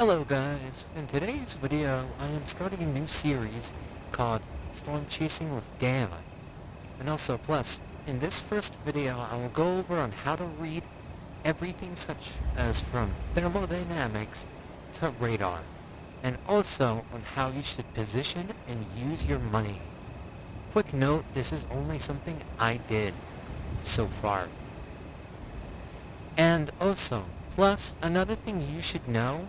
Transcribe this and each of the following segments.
Hello guys, in today's video I am starting a new series called Storm Chasing with Dan. And also plus, in this first video I will go over on how to read everything such as from thermodynamics to radar. And also on how you should position and use your money. Quick note, this is only something I did so far. And also, plus another thing you should know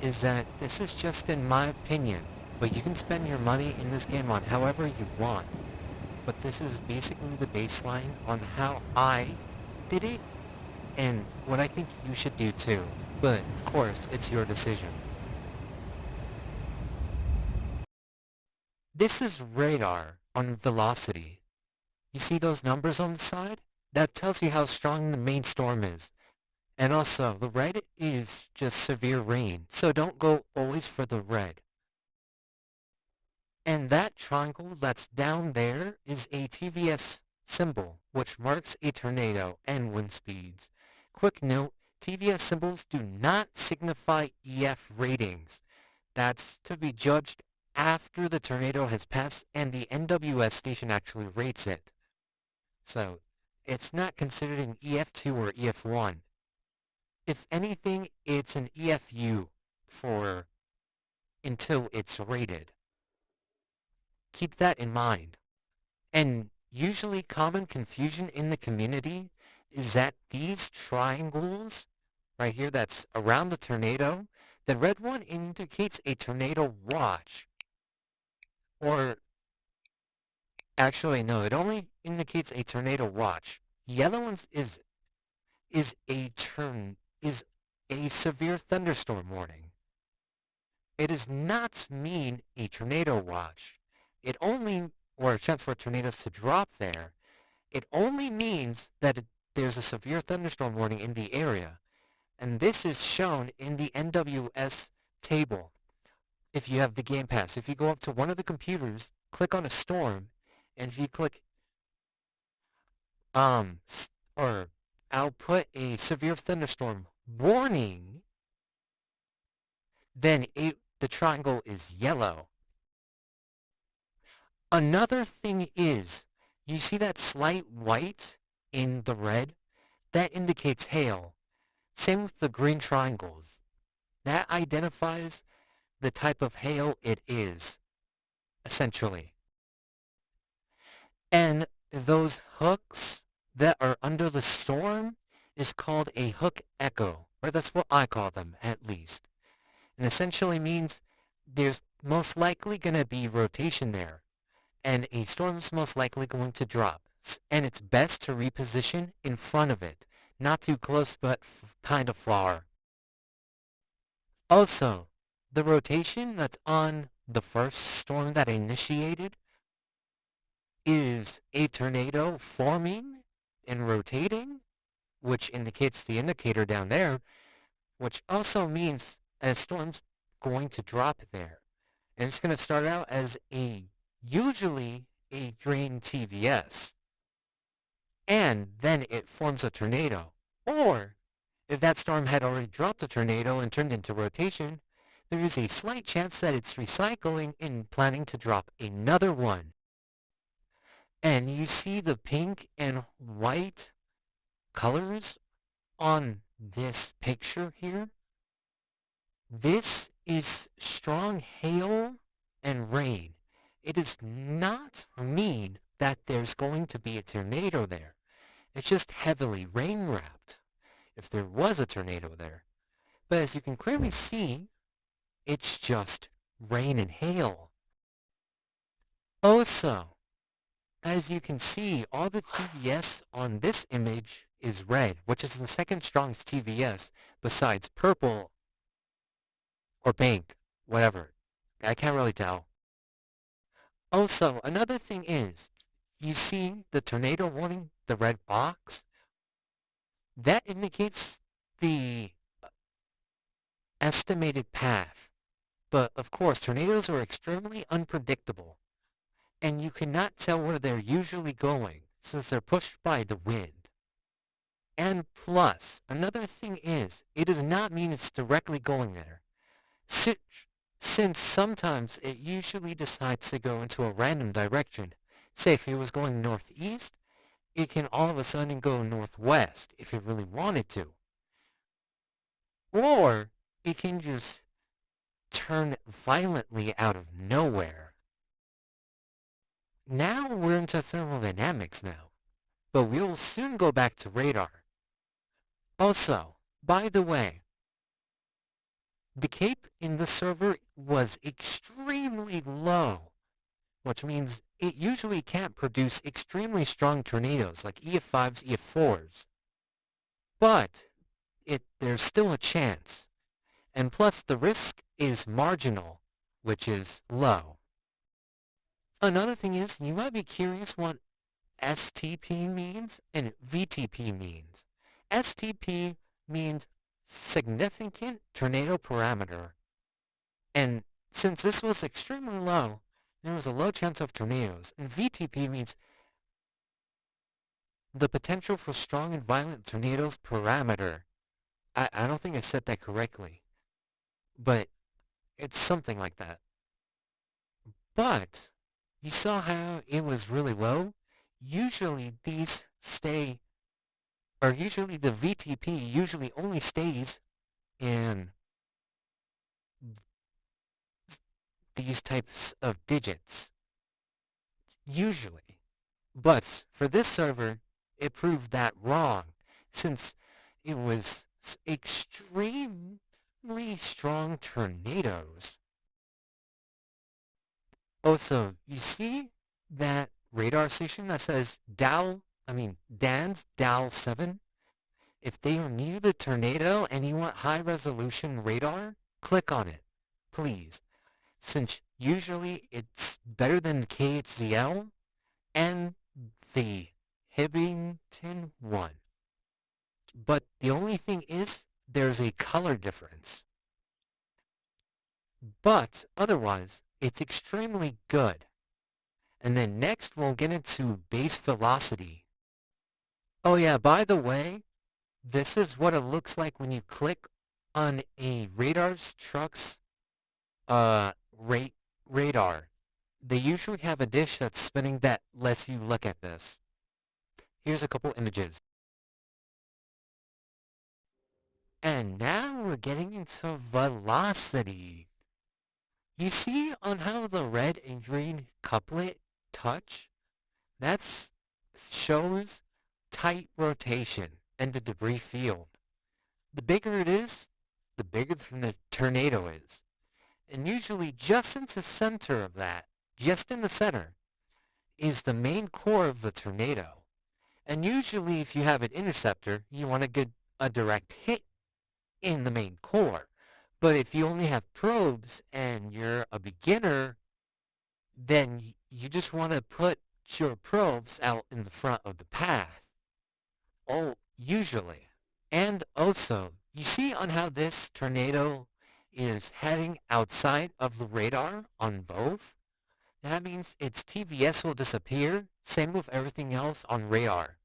is that this is just in my opinion, but you can spend your money in this game on however you want. But this is basically the baseline on how I did it, and what I think you should do too. But, of course, it's your decision. This is radar on velocity. You see those numbers on the side? That tells you how strong the main storm is. And also, the red is just severe rain, so don't go always for the red. And that triangle that's down there is a TVS symbol, which marks a tornado and wind speeds. Quick note, TVS symbols do not signify EF ratings. That's to be judged after the tornado has passed and the NWS station actually rates it. So, it's not considered an EF2 or EF1. If anything, it's an EFU for until it's rated. Keep that in mind. And usually common confusion in the community is that these triangles right here that's around the tornado, the red one indicates a tornado watch. Or actually no, it only indicates a tornado watch. Yellow one is a severe thunderstorm warning. It does not mean a tornado watch. It only, or a chance for tornadoes to drop there, it only means that there's a severe thunderstorm warning in the area. And this is shown in the NWS table. If you have the Game Pass, if you go up to one of the computers, click on a storm, and if you click, or I'll put a severe thunderstorm warning, then the triangle is yellow. Another thing is, you see that slight white in the red? That indicates hail. Same with the green triangles. That identifies the type of hail it is, essentially. And those hooks that are under the storm is called a hook echo, or that's what I call them, at least. And essentially means there's most likely going to be rotation there, and a storm's most likely going to drop. And it's best to reposition in front of it, not too close but kind of far. Also, the rotation that's on the first storm that I initiated is a tornado forming and rotating, which indicates the indicator down there, which also means a storm's going to drop there. And it's going to start out as usually a drain TVS. And then it forms a tornado. Or, if that storm had already dropped a tornado and turned into rotation, there is a slight chance that it's recycling and planning to drop another one. And you see the pink and white colors on this picture here? This is strong hail and rain. It does not mean that there's going to be a tornado there. It's just heavily rain-wrapped, if there was a tornado there. But as you can clearly see, it's just rain and hail. Also, as you can see, all the TVS on this image is red, which is the second strongest TVS besides purple or pink, whatever. I can't really tell. Also, another thing is, you see the tornado warning, the red box? That indicates the estimated path. But, of course, tornadoes are extremely unpredictable, and you cannot tell where they're usually going, since they're pushed by the wind. And plus, another thing is, it does not mean it's directly going there. Si- Since sometimes it usually decides to go into a random direction. Say if it was going northeast, it can all of a sudden go northwest if it really wanted to. Or it can just turn violently out of nowhere. Now we're into thermodynamics now, but we'll soon go back to radar. Also, by the way, the CAPE in the server was extremely low, which means it usually can't produce extremely strong tornadoes like EF5s, EF4s. But there's still a chance. And plus the risk is marginal, which is low. Another thing is, you might be curious what STP means and VTP means. STP means significant tornado parameter. And since this was extremely low, there was a low chance of tornadoes. And VTP means the potential for strong and violent tornadoes parameter. I don't think I said that correctly, but it's something like that. But you saw how it was really low? Usually these stay, or usually the VTP usually only stays in these types of digits. Usually. But for this server, it proved that wrong, since it was extremely strong tornadoes. Also, you see that radar station that says DANS DAL 7? If they are near the tornado and you want high resolution radar, click on it, please. Since usually it's better than the KHZL and the Hibbington one. But the only thing is, there's a color difference. But otherwise, it's extremely good. And then next we'll get into base velocity. Oh yeah, by the way, this is what it looks like when you click on a radar's truck's radar. They usually have a dish that's spinning that lets you look at this. Here's a couple images. And now we're getting into velocity. You see on how the red and green couplet touch? That shows tight rotation and the debris field. The bigger it is, the bigger the tornado is. And usually just in the center of that, just in the center, is the main core of the tornado. And usually if you have an interceptor, you want to get a direct hit in the main core. But if you only have probes and you're a beginner, then you just want to put your probes out in the front of the path. Oh, usually. And also, you see on how this tornado is heading outside of the radar on both? That means its TVS will disappear, same with everything else on radar.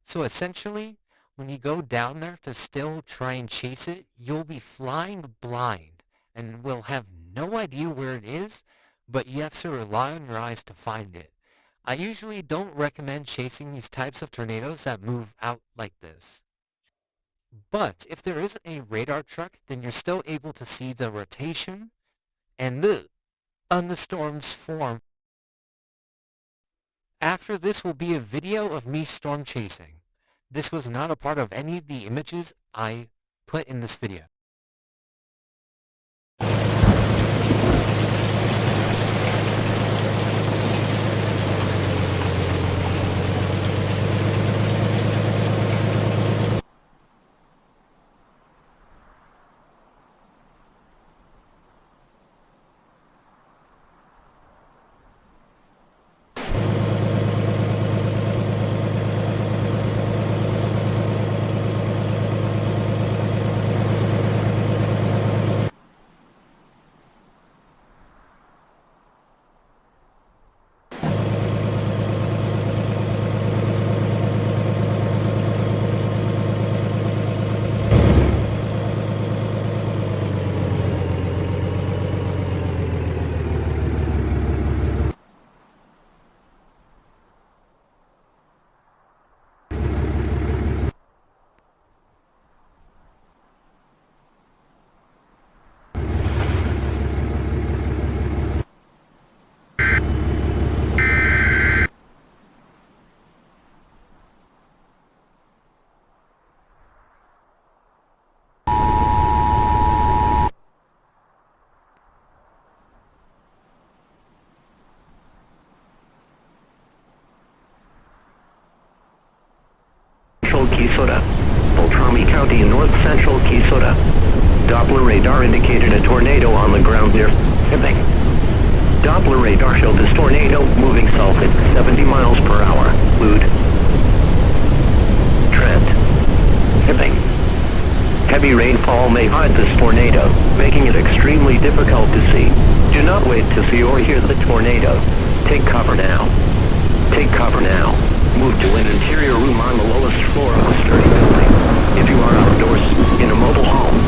So essentially, when you go down there to still try and chase it, you'll be flying blind and will have no idea where it is, but you have to rely on your eyes to find it. I usually don't recommend chasing these types of tornadoes that move out like this. But if there is a radar truck, then you're still able to see the rotation and on the storm's form. After this will be a video of me storm chasing. This was not a part of any of the images I put in this video. Doppler radar indicated a tornado on the ground near Hibbing. Doppler radar showed this tornado moving south at 70 miles per hour. Lude. Trent. Hibbing. Heavy rainfall may hide this tornado, making it extremely difficult to see. Do not wait to see or hear the tornado. Take cover now. Take cover now. Move to an interior room on the lowest floor of a sturdy building. If you are outdoors, in a mobile home,